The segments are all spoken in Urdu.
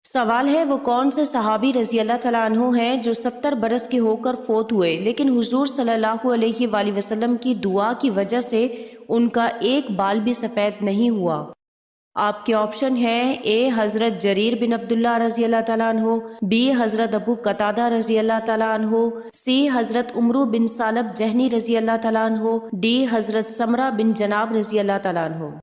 سوال ہے وہ کون سے صحابی رضی اللہ تعالیٰ عنہ ہیں جو 70 برس کے ہو کر فوت ہوئے لیکن حضور صلی اللہ علیہ وآلہ وسلم کی دعا کی وجہ سے ان کا ایک بال بھی سفید نہیں ہوا؟ آپ کے آپشن ہیں: اے حضرت جریر بن عبداللہ رضی اللہ تعالیٰ عنہ، بی حضرت ابو قتادہ رضی اللہ تعالیٰ عنہ، سی حضرت عمرو بن ثعلب جہنی رضی اللہ تعالیٰ عنہ، ڈی حضرت سمرہ بن جناب رضی اللہ تعالیٰ عنہ۔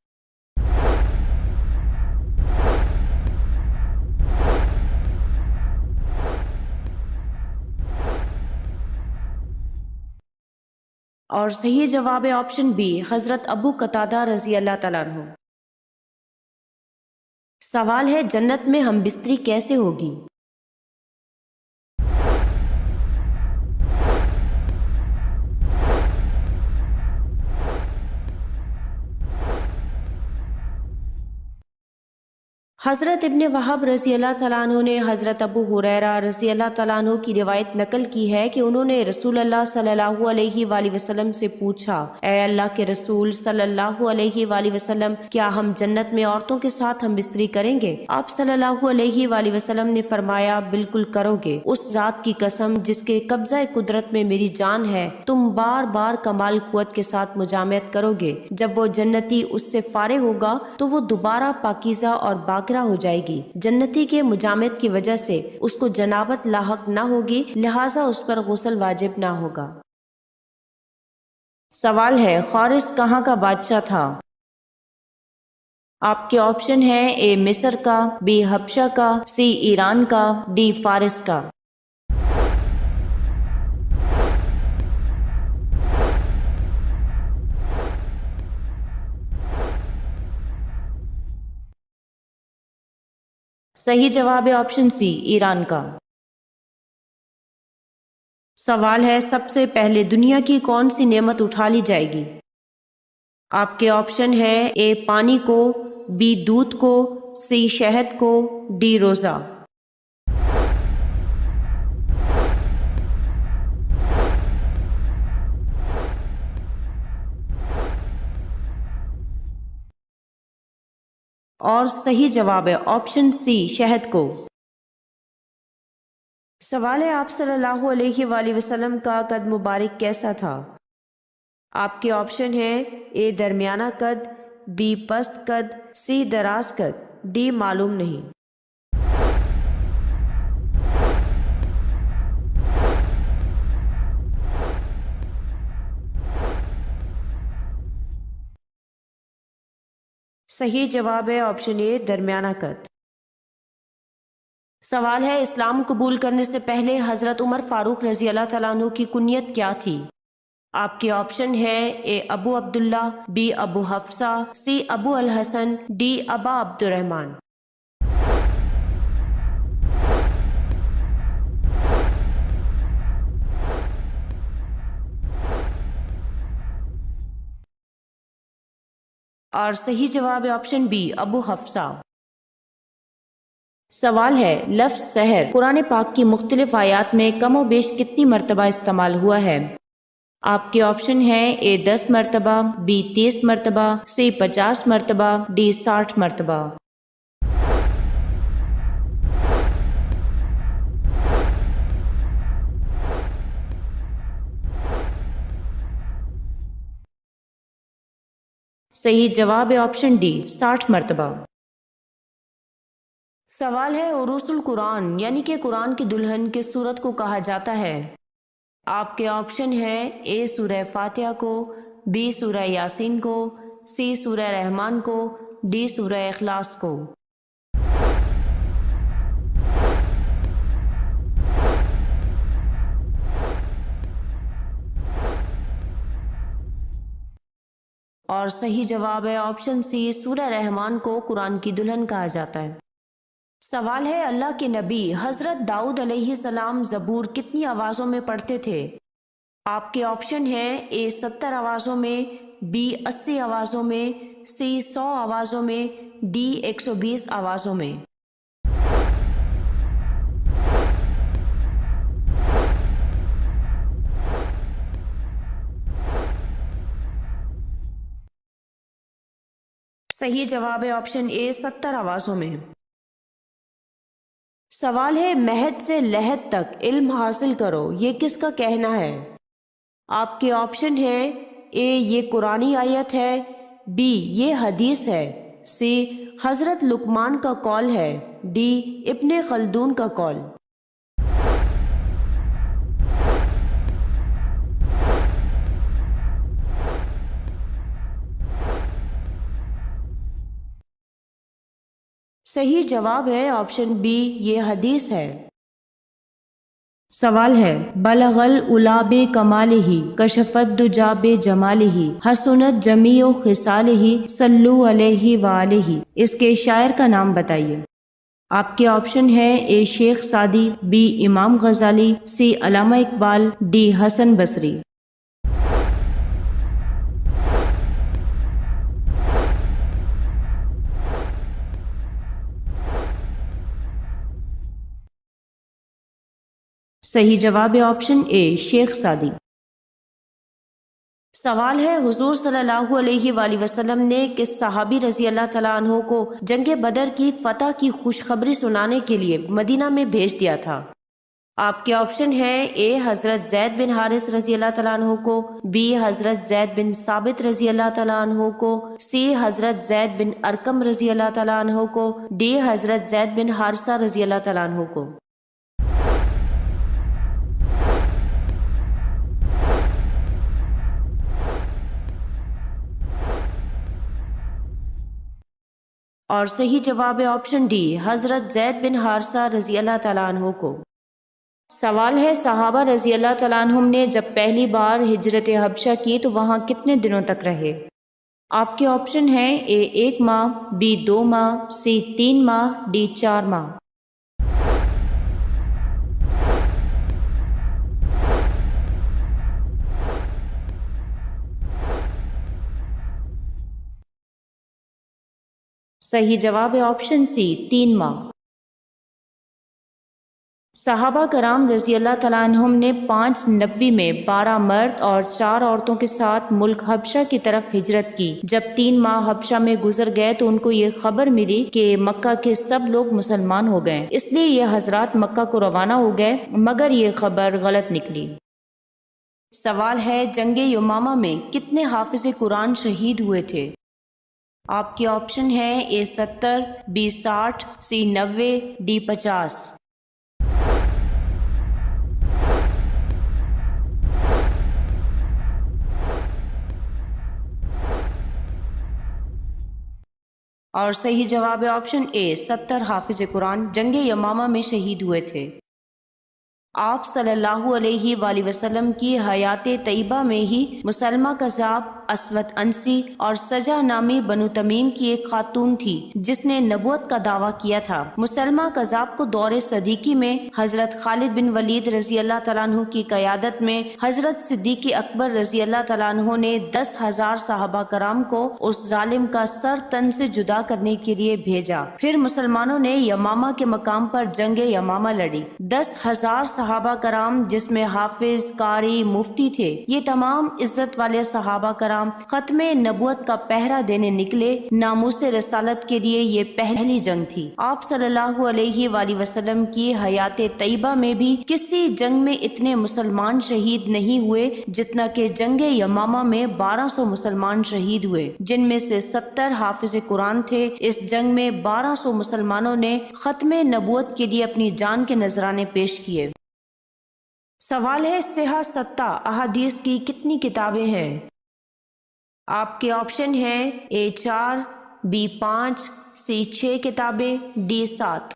اور صحیح جواب ہے آپشن بی، حضرت ابو قتادہ رضی اللہ تعالیٰ عنہ۔ سوال ہے جنت میں ہم بستری کیسے ہوگی؟ حضرت ابن وہب رضی اللہ تعالیٰ عنہ نے حضرت ابو ہریرہ رضی اللہ تعالیٰ عنہ کی روایت نقل کی ہے کہ انہوں نے رسول اللہ صلی اللہ علیہ وآلہ وسلم سے پوچھا: اے اللہ کے رسول صلی اللہ علیہ وآلہ وسلم، کیا ہم جنت میں عورتوں کے ساتھ ہم بستری کریں گے؟ آپ صلی اللہ علیہ وآلہ وسلم نے فرمایا: بالکل کرو گے، اس ذات کی قسم جس کے قبضہ قدرت میں میری جان ہے، تم بار بار کمال قوت کے ساتھ مجامعت کرو گے۔ جب وہ جنتی اس سے فارغ ہوگا تو وہ دوبارہ پاکیزہ اور باقرہ ہو جائے گی۔ جنتی کے مجامعت کی وجہ سے اس کو جنابت لاحق نہ ہوگی، لہٰذا اس پر غسل واجب نہ ہوگا۔ سوال ہے خارس کہاں کا بادشاہ تھا؟ آپ کے آپشن ہیں: اے مصر کا، بی حبشہ کا، سی ایران کا، ڈی فارس کا۔ صحیح جواب ہے آپشن سی، ایران کا۔ سوال ہے سب سے پہلے دنیا کی کون سی نعمت اٹھا لی جائے گی؟ آپ کے آپشن ہیں: اے پانی کو، بی دودھ کو، سی شہد کو، ڈی روزہ۔ اور صحیح جواب ہے آپشن سی، شہد کو۔ سوال ہے آپ صلی اللہ علیہ وآلہ وسلم کا قد مبارک کیسا تھا؟ آپ کے آپشن ہیں: اے درمیانہ قد، بی پست قد، سی دراز قد، ڈی معلوم نہیں۔ صحیح جواب ہے آپشن اے، درمیانہ قد۔ سوال ہے اسلام قبول کرنے سے پہلے حضرت عمر فاروق رضی اللہ تعالیٰ عنہ کی کنیت کیا تھی؟ آپ کے آپشن ہیں: A Abu Abdullah, B Abu Hafsa, C Abu al-Hasan, D Aba Abd الرحمن۔ اور صحیح جواب ہے آپشن بی، ابو حفصہ۔ سوال ہے لفظ سحر قرآن پاک کی مختلف آیات میں کم و بیش کتنی مرتبہ استعمال ہوا ہے؟ آپ کے آپشن ہیں: اے 10 مرتبہ، بی 30 مرتبہ، سی 50 مرتبہ، ڈی 60 مرتبہ۔ صحیح جواب ہے آپشن ڈی، 60 مرتبہ۔ سوال ہے عروس القرآن یعنی کہ قرآن کی دلہن کس سورت کو کہا جاتا ہے؟ آپ کے آپشن ہیں: اے سورہ فاتحہ کو، بی سورہ یاسین کو، سی سورہ رحمان کو، ڈی سورہ اخلاص کو۔ اور صحیح جواب ہے آپشن سی، سورہ رحمان کو قرآن کی دلہن کہا جاتا ہے۔ سوال ہے اللہ کے نبی حضرت داؤد علیہ السلام زبور کتنی آوازوں میں پڑھتے تھے؟ آپ کے آپشن ہیں: اے 70 آوازوں میں، بی 80 آوازوں میں، سی 100 آوازوں میں، ڈی 120 آوازوں میں۔ صحیح جواب ہے آپشن اے، 70 آوازوں میں۔ سوال ہے مہد سے لحد تک علم حاصل کرو، یہ کس کا کہنا ہے؟ آپ کے آپشن ہیں اے یہ قرآنی آیت ہے، بی یہ حدیث ہے، سی حضرت لقمان کا قول ہے، ڈی ابن خلدون کا قول۔ صحیح جواب ہے آپشن بی یہ حدیث ہے۔ سوال ہے بلغ العلا بکمالہ کشف الدجی بجمالہ حسنت جمیع خصالہ صلو علیہ وآلہ، اس کے شاعر کا نام بتائیے۔ آپ کے آپشن ہیں اے شیخ سعدی، بی امام غزالی، سی علامہ اقبال، ڈی حسن بصری۔ صحیح جواب ہے آپشن اے شیخ سعدی۔ سوال ہے حضور صلی اللہ علیہ وآلہ وسلم نے کس صحابی رضی اللہ تعالیٰ عنہ کو جنگ بدر کی فتح کی خوشخبری سنانے کے لیے مدینہ میں بھیج دیا تھا؟ آپ کے آپشن ہیں اے حضرت زید بن حارث رضی اللہ تعالیٰ عنہ کو، بی حضرت زید بن ثابت رضی اللہ تعالیٰ عنہ کو، سی حضرت زید بن ارقم رضی اللہ تعالیٰ عنہ کو، ڈی حضرت زید بن حارثہ رضی اللہ تعالیٰ عنہ کو۔ اور صحیح جواب ہے آپشن ڈی حضرت زید بن حارثہ رضی اللہ تعالیٰ عنہ کو۔ سوال ہے صحابہ رضی اللہ تعالیٰ عنہم نے جب پہلی بار ہجرت حبشہ کی تو وہاں کتنے دنوں تک رہے؟ آپ کے آپشن ہیں اے 1 ماہ، بی 2 ماہ، سی 3 ماہ، ڈی 4 ماہ۔ صحیح جواب ہے آپشن سی 3 ماہ۔ صحابہ کرام رضی اللہ تعالیٰ عنہم نے 5 نبوی میں 12 مرد اور 4 عورتوں کے ساتھ ملک حبشہ کی طرف ہجرت کی۔ جب 3 ماہ حبشہ میں گزر گئے تو ان کو یہ خبر ملی کہ مکہ کے سب لوگ مسلمان ہو گئے، اس لیے یہ حضرات مکہ کو روانہ ہو گئے، مگر یہ خبر غلط نکلی۔ سوال ہے جنگ یمامہ میں کتنے حافظ قرآن شہید ہوئے تھے؟ آپ کے آپشن ہیں اے 70، بی 60، سی 90، ڈی 50۔ اور صحیح جواب ہے آپشن اے 70 حافظ قرآن جنگ یمامہ میں شہید ہوئے تھے۔ آپ صلی اللہ علیہ وآلہ وسلم کی حیات طیبہ میں ہی مسلمہ کذاب، اسود انسی اور سجا نامی بنو تمیم کی ایک خاتون تھی جس نے نبوت کا دعویٰ کیا تھا۔ مسلمہ کذاب کو دور صدیقی میں حضرت خالد بن ولید رضی اللہ تعالیٰ عنہ کی قیادت میں حضرت صدیق اکبر رضی اللہ تعالیٰ عنہ نے 10,000 صحابہ کرام کو اس ظالم کا سر تن سے جدا کرنے کے لیے بھیجا۔ پھر مسلمانوں نے یمامہ کے مقام پر جنگ یمامہ لڑی۔ 10,000 صحابہ کرام جس میں حافظ، قاری، مفتی تھے، یہ تمام عزت والے صحابہ کرام ختم نبوت کا پہرا دینے نکلے۔ ناموس رسالت کے لیے یہ پہلی جنگ تھی۔ آپ صلی اللہ علیہ وآلہ وسلم کی حیات طیبہ میں بھی کسی جنگ میں اتنے مسلمان شہید نہیں ہوئے جتنا کہ جنگ یمامہ میں 1200 مسلمان شہید ہوئے، جن میں سے 70 حافظ قرآن تھے۔ اس جنگ میں 1200 مسلمانوں نے ختم نبوت کے لیے اپنی جان کے نذرانے پیش کیے۔ سوال ہے صحاح ستہ احادیث کی کتنی کتابیں ہیں؟ آپ کے آپشن ہیں اے 4، بی 5، سی 6 کتابیں، ڈی 7۔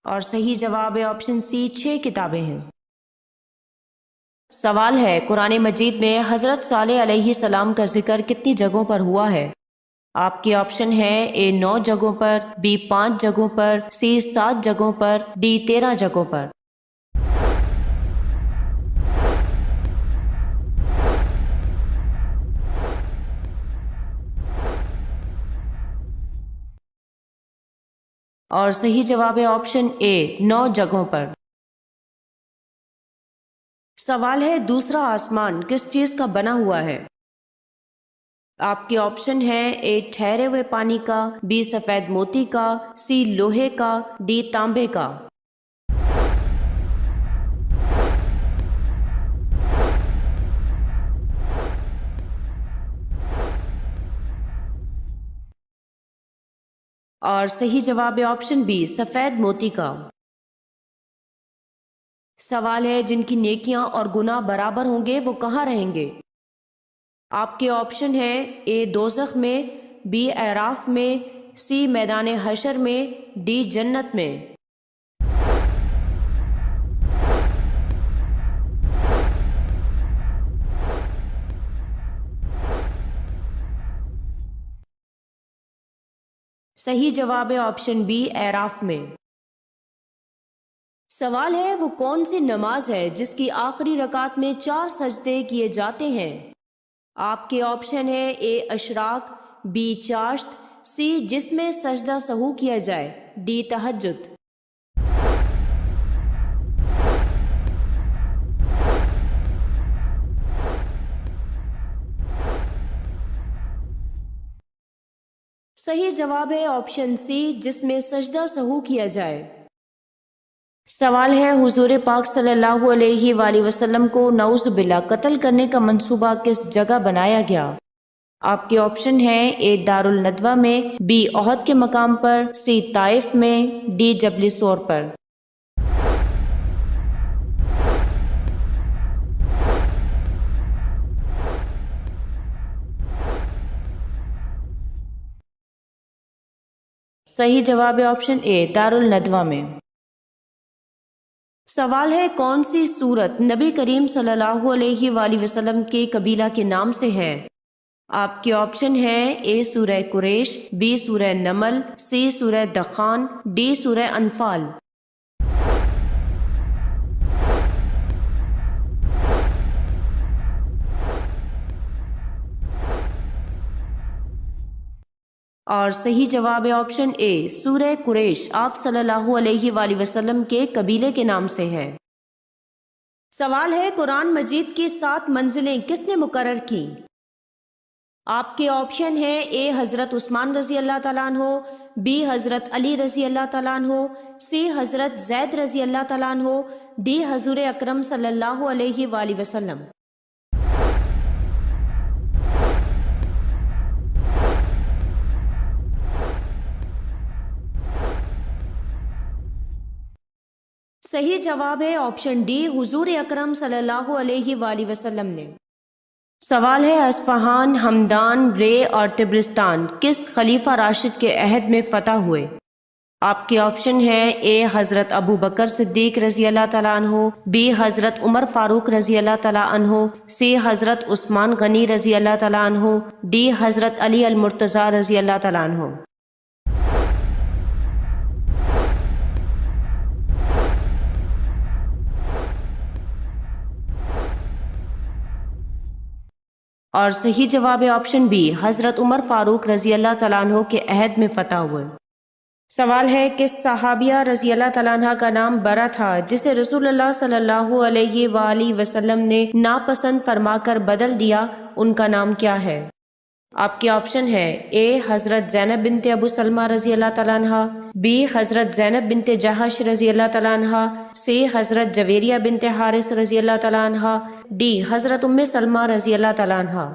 اور صحیح جواب ہے آپشن سی 6 کتابیں ہیں۔ سوال ہے قرآن مجید میں حضرت صالح علیہ السلام کا ذکر کتنی جگہوں پر ہوا ہے؟ آپ کے آپشن ہیں اے 9 جگہوں پر، بی 5 جگہوں پر، سی 7 جگہوں پر، ڈی 13 جگہوں پر۔ اور صحیح جواب ہے آپشن اے 9 جگہوں پر۔ سوال ہے دوسرا آسمان کس چیز کا بنا ہوا ہے؟ آپ کے آپشن ہیں اے ٹھہرے ہوئے پانی کا، بی سفید موتی کا، سی لوہے کا، ڈی تانبے کا۔ اور صحیح جواب ہے آپشن بی سفید موتی کا۔ سوال ہے جن کی نیکیاں اور گناہ برابر ہوں گے وہ کہاں رہیں گے؟ آپ کے آپشن ہیں اے دوزخ میں، بی اعراف میں، سی میدان حشر میں، ڈی جنت میں۔ صحیح جواب ہے آپشن بی اعراف میں۔ سوال ہے وہ کون سی نماز ہے جس کی آخری رکعت میں 4 سجدے کیے جاتے ہیں؟ آپ کے آپشن ہیں اے اشراق، بی چاشت، سی جس میں سجدہ سہو کیا جائے، ڈی تہجد۔ صحیح جواب ہے آپشن سی جس میں سجدہ سہو کیا جائے۔ سوال ہے حضور پاک صلی اللہ علیہ وآلہ وسلم کو نعوذ باللہ قتل کرنے کا منصوبہ کس جگہ بنایا گیا؟ آپ کے آپشن ہیں اے دارالندوہ میں، بی احد کے مقام پر، سی طائف میں، ڈی جبل سور پر۔ صحیح جواب ہے آپشن اے دارالندوہ میں۔ سوال ہے کون سی سورت نبی کریم صلی اللہ علیہ وآلہ وسلم کے قبیلہ کے نام سے ہے؟ آپ کے آپشن ہیں اے سورہ قریش، بی سورہ نمل، سی سورہ دخان، ڈی سورہ انفال۔ اور صحیح جواب ہے آپشن اے سورہ قریش آپ صلی اللہ علیہ وآلہ وسلم کے قبیلے کے نام سے ہے۔ سوال ہے قرآن مجید کی 7 منزلیں کس نے مقرر کی؟ آپ کے آپشن ہیں اے حضرت عثمان رضی اللہ تعالیٰ عنہ، بی حضرت علی رضی اللہ تعالیٰ عنہ، سی حضرت زید رضی اللہ تعالیٰ عنہ، ڈی حضور اکرم صلی اللہ علیہ وآلہ وسلم۔ صحیح جواب ہے آپشن ڈی حضور اکرم صلی اللہ علیہ وآلہ وسلم نے۔ سوال ہے اصفہان، ہمدان، رے اور طبرستان کس خلیفہ راشد کے عہد میں فتح ہوئے؟ آپ کے آپشن ہیں اے حضرت ابو بکر صدیق رضی اللہ تعالیٰ عنہ، بی حضرت عمر فاروق رضی اللہ تعالیٰ عنہ، سی حضرت عثمان غنی رضی اللہ تعالیٰ عنہ، ڈی حضرت علی المرتضیٰ رضی اللہ تعالیٰ عنہ۔ اور صحیح جواب ہے آپشن بی حضرت عمر فاروق رضی اللہ تعالیٰ عنہ کے عہد میں فتح ہوئے۔ سوال ہے کس صحابیہ رضی اللہ تعالیٰ عنہ کا نام برا تھا جسے رسول اللہ صلی اللہ علیہ وآلہ وسلم نے ناپسند فرما کر بدل دیا، ان کا نام کیا ہے؟ آپ کے آپشن ہے اے حضرت زینب بنت ابو سلمہ رضی اللہ تعالیٰ عنہ، بی حضرت زینب بنت جہش رضی اللہ تعالیٰ عنہ، سی حضرت جویریہ بنت حارث رضی اللہ تعالیٰ عنہ، ڈی حضرت ام سلمہ رضی اللہ تعالیٰ عنہ۔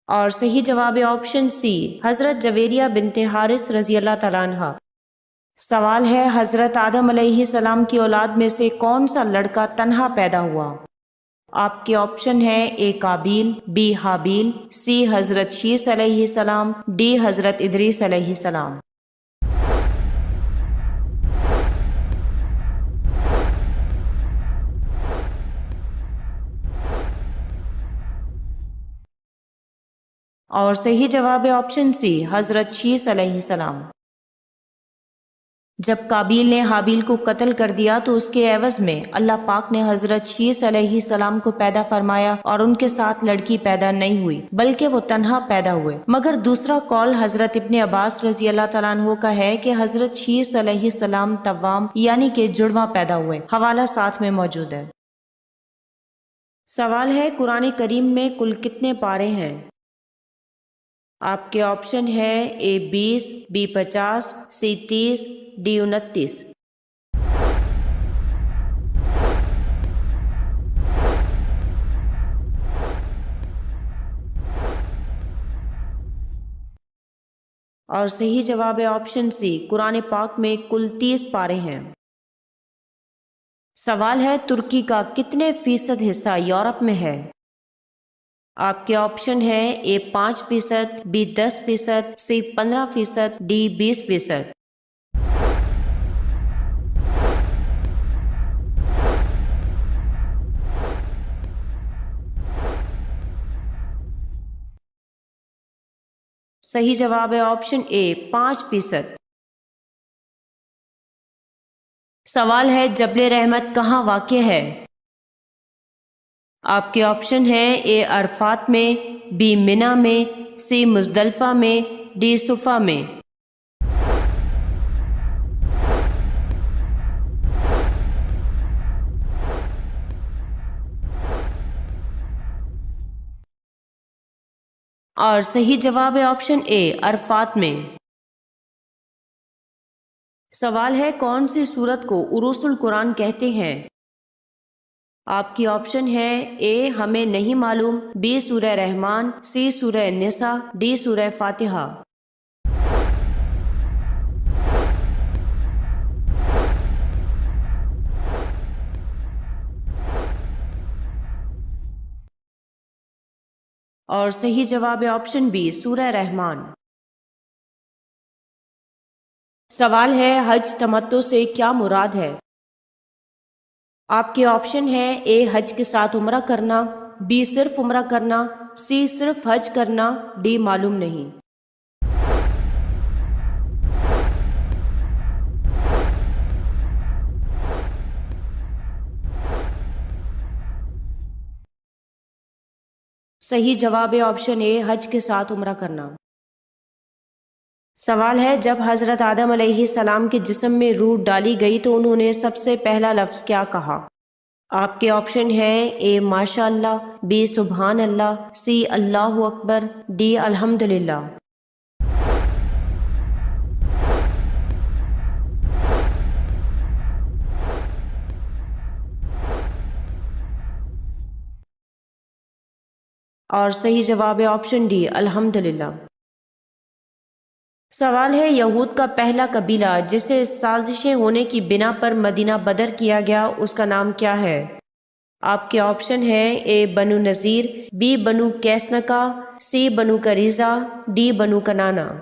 اور صحیح جواب ہے آپشن سی حضرت جویریہ بنت حارث رضی اللہ تعالیٰ عنہ۔ سوال ہے حضرت آدم علیہ السلام کی اولاد میں سے کون سا لڑکا تنہا پیدا ہوا؟ آپ کے آپشن ہیں اے قابیل، بی حابیل، سی حضرت شیس علیہ السلام، ڈی حضرت ادریس علیہ السلام۔ اور صحیح جواب ہے آپشن سی حضرت شیس علیہ السلام۔ جب قابیل نے حابیل کو قتل کر دیا تو اس کے عوض میں اللہ پاک نے حضرت شیس علیہ السلام کو پیدا فرمایا اور ان کے ساتھ لڑکی پیدا نہیں ہوئی بلکہ وہ تنہا پیدا ہوئے۔ مگر دوسرا قول حضرت ابن عباس رضی اللہ تعالیٰ عنہ کا ہے کہ حضرت شیس علیہ السلام توام یعنی کہ جڑواں پیدا ہوئے۔ حوالہ ساتھ میں موجود ہے۔ سوال ہے قرآن کریم میں کل کتنے پارے ہیں؟ آپ کے آپشن ہے اے 20، بی 50، سی 30، ڈی 29۔ اور صحیح جواب ہے آپشن سی، قرآن پاک میں کل 30 پارے ہیں۔ سوال ہے ترکی کا کتنے فیصد حصہ یورپ میں ہے؟ آپ کے آپشن ہے اے 5%، بی 10%، سی 15%، ڈی 20%۔ صحیح جواب ہے آپشن اے 5%۔ سوال ہے جبل رحمت کہاں واقع ہے؟ آپ کے آپشن ہیں اے عرفات میں، بی منی میں، سی مزدلفہ میں، ڈی صفا میں۔ اور صحیح جواب ہے آپشن اے عرفات میں۔ سوال ہے کون سی سورت کو عروس القرآن کہتے ہیں؟ آپ کی آپشن ہے اے ہمیں نہیں معلوم، بی سورہ رحمان، سی سورہ نساء، ڈی سورہ فاتحہ۔ اور صحیح جواب ہے آپشن بی سورہ رحمان۔ سوال ہے حج تمتع سے کیا مراد ہے؟ آپ کے آپشن ہے اے حج کے ساتھ عمرہ کرنا، بی صرف عمرہ کرنا، سی صرف حج کرنا، ڈی معلوم نہیں۔ صحیح جواب ہے آپشن اے حج کے ساتھ عمرہ کرنا۔ سوال ہے جب حضرت آدم علیہ السلام کے جسم میں روح ڈالی گئی تو انہوں نے سب سے پہلا لفظ کیا کہا؟ آپ کے آپشن ہیں اے ماشاء اللہ، بی سبحان اللہ، سی اللہ اکبر، ڈی الحمدللہ۔ اور صحیح جواب ہے آپشن ڈی الحمدللہ۔ سوال ہے یہود کا پہلا قبیلہ جسے سازشیں ہونے کی بنا پر مدینہ بدر کیا گیا اس کا نام کیا ہے؟ آپ کے آپشن ہیں اے بنو نذیر، بی بنو کیسنکا، سی بنو قریظہ، ڈی بنو کنانا۔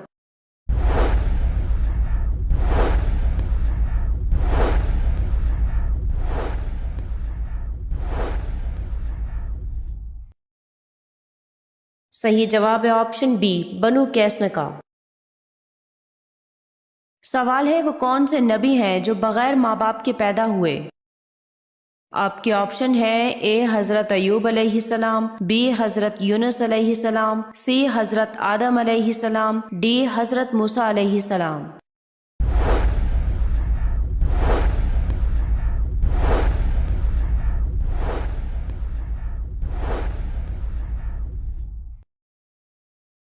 صحیح جواب ہے آپشن بی بنو کیسنکا۔ سوال ہے وہ کون سے نبی ہیں جو بغیر ماں باپ کے پیدا ہوئے؟ آپ کے آپشن ہے اے حضرت ایوب علیہ السلام، بی حضرت یونس علیہ السلام، سی حضرت آدم علیہ السلام، ڈی حضرت موسیٰ علیہ السلام۔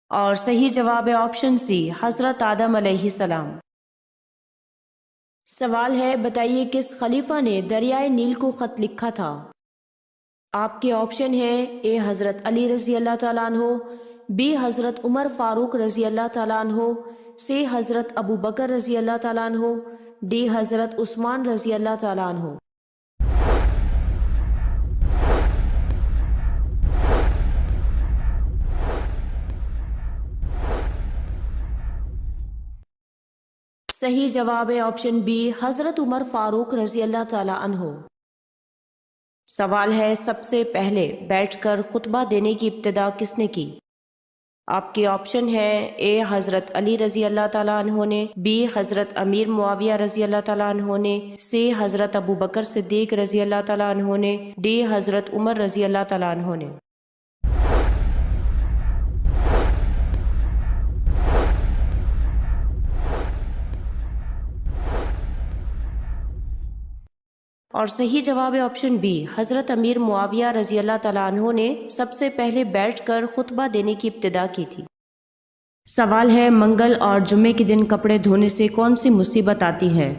اور صحیح جواب ہے آپشن سی حضرت آدم علیہ السلام۔ سوال ہے بتائیے کس خلیفہ نے دریائے نیل کو خط لکھا تھا؟ آپ کے آپشن ہیں اے حضرت علی رضی اللہ تعالیٰ عنہ، بی حضرت عمر فاروق رضی اللہ تعالیٰ عنہ، سی حضرت ابو بکر رضی اللہ تعالیٰ عنہ، ڈی حضرت عثمان رضی اللہ تعالیٰ عنہ۔ صحیح جواب ہے آپشن بی حضرت عمر فاروق رضی اللہ تعالیٰ عنہ۔ سوال ہے سب سے پہلے بیٹھ کر خطبہ دینے کی ابتدا کس نے کی؟ آپ کے آپشن ہیں اے حضرت علی رضی اللہ تعالیٰ عنہ نے، بی حضرت امیر معاویہ رضی اللہ تعالیٰ عنہ نے، سی حضرت ابو بکر صدیق رضی اللہ تعالیٰ عنہ نے، ڈی حضرت عمر رضی اللہ تعالیٰ عنہ نے۔ اور صحیح جواب ہے آپشن بی، حضرت امیر معاویہ رضی اللہ تعالیٰ عنہ نے سب سے پہلے بیٹھ کر خطبہ دینے کی ابتدا کی تھی۔ سوال ہے منگل اور جمعے کے دن کپڑے دھونے سے کون سی مصیبت آتی ہے؟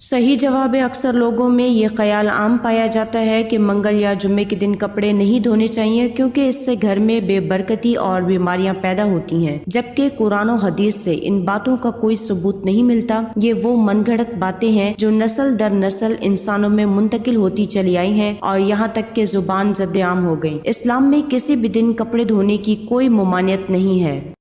صحیح جواب ہے اکثر لوگوں میں یہ خیال عام پایا جاتا ہے کہ منگل یا جمعے کے دن کپڑے نہیں دھونے چاہیے کیونکہ اس سے گھر میں بے برکتی اور بیماریاں پیدا ہوتی ہیں، جبکہ قرآن و حدیث سے ان باتوں کا کوئی ثبوت نہیں ملتا۔ یہ وہ من گھڑت باتیں ہیں جو نسل در نسل انسانوں میں منتقل ہوتی چلی آئی ہیں اور یہاں تک کہ زبان زد عام ہو گئی۔ اسلام میں کسی بھی دن کپڑے دھونے کی کوئی ممانعت نہیں ہے۔